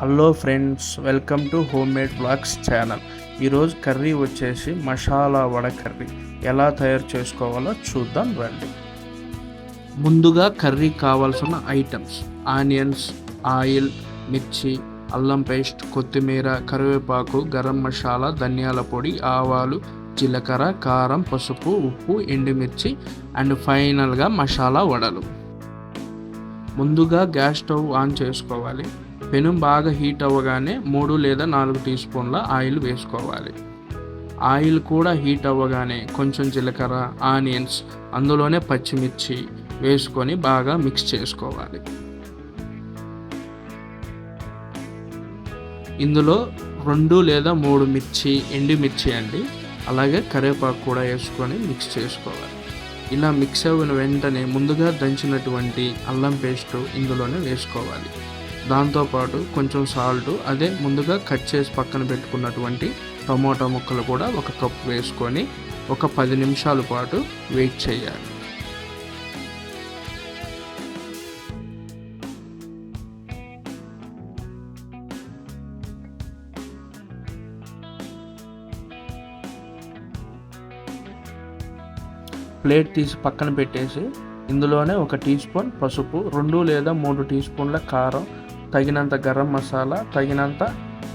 Hello friends, welcome to home made blogs channel. ఈరోజు curry వచ్చేసి masala vada curry. ఎలా తయారు చేసుకోవాలో చూద్దాం రండి. ముందుగా కర్రీ కావాల్సిన ఐటమ్స్: ఆనియన్స్, ఆయిల్, మిర్చి, అల్లం పేస్ట్, కొత్తిమీర, కరివేపాకు, గరం మసాలా, ధనియాల పొడి, ఆవాలు, జీలకర్ర, కారం, పసుపు, ఉప్పు, ఎండుమిర్చి అండ్ ఫైనల్గా మసాలా వడలు. ముందుగా గ్యాస్ స్టవ్ ఆన్ చేసుకోవాలి. పెనం బాగా హీట్ అవ్వగానే 3 లేదా 4 టీ స్పూన్ల ఆయిల్ వేసుకోవాలి. ఆయిల్ కూడా హీట్ అవ్వగానే కొంచెం జీలకర్ర, ఆనియన్స్, అందులోనే పచ్చిమిర్చి వేసుకొని బాగా మిక్స్ చేసుకోవాలి. ఇందులో 2 లేదా 3 మిర్చి, ఎండుమిర్చి అండి, అలాగే కరివేపాకు కూడా వేసుకొని మిక్స్ చేసుకోవాలి. ఇలా మిక్స్ అయిన వెంటనే ముందుగా దంచినటువంటి అల్లం పేస్ట్ ఇందులోనే వేసుకోవాలి. దాంతోపాటు కొంచెం సాల్ట్, అదే ముందుగా కట్ చేసి పక్కన పెట్టుకున్నటువంటి టమోటా ముక్కలు కూడా 1 కప్ వేసుకొని ఒక 10 నిమిషాల పాటు వెయిట్ చేయాలి. ప్లేట్ తీసి పక్కన పెట్టేసి ఇందులోనే 1 టీ స్పూన్ పసుపు, 2 లేదా 3 టీ స్పూన్ల కారం, తగినంత గరం మసాలా, తగినంత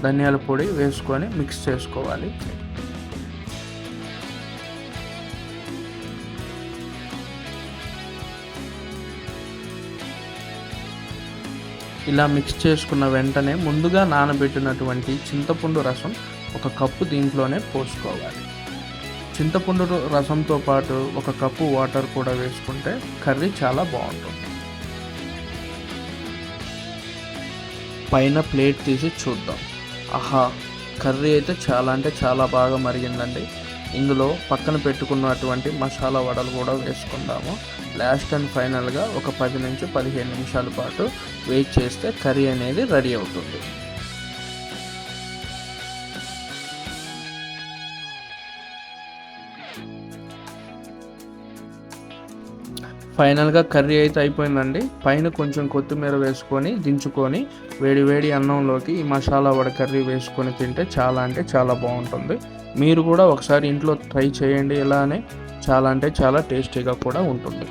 ధనియాల పొడి వేసుకొని మిక్స్ చేసుకోవాలి. ఇలా మిక్స్ చేసుకున్న వెంటనే ముందుగా నానబెట్టినటువంటి చింతపండు రసం 1 కప్పు దీంట్లోనే పోసుకోవాలి. చింతపండు రసంతో పాటు 1 కప్పు వాటర్ కూడా వేసుకుంటే కర్రీ చాలా బాగుంటుంది. పైన ప్లేట్ తీసి చూద్దాం. ఆహా, కర్రీ అయితే చాలా బాగా మరిగిందండి. ఇందులో పక్కన పెట్టుకున్నటువంటి మసాలా వడలు కూడా వేసుకుందాము. లాస్ట్ అండ్ ఫైనల్గా ఒక 10 నుంచి 15 నిమిషాల పాటు వెయిట్ చేస్తే కర్రీ అనేది రెడీ అవుతుంది. ఫైనల్గా కర్రీ అయితే అయిపోయిందండి. పైన కొంచెం కొత్తిమీర వేసుకొని దించుకొని వేడి అన్నంలోకి ఈ మసాలా వడ కర్రీ వేసుకొని తింటే చాలా బాగుంటుంది. మీరు కూడా ఒకసారి ఇంట్లో ట్రై చేయండి. ఇలానే చాలా టేస్టీగా కూడా ఉంటుంది.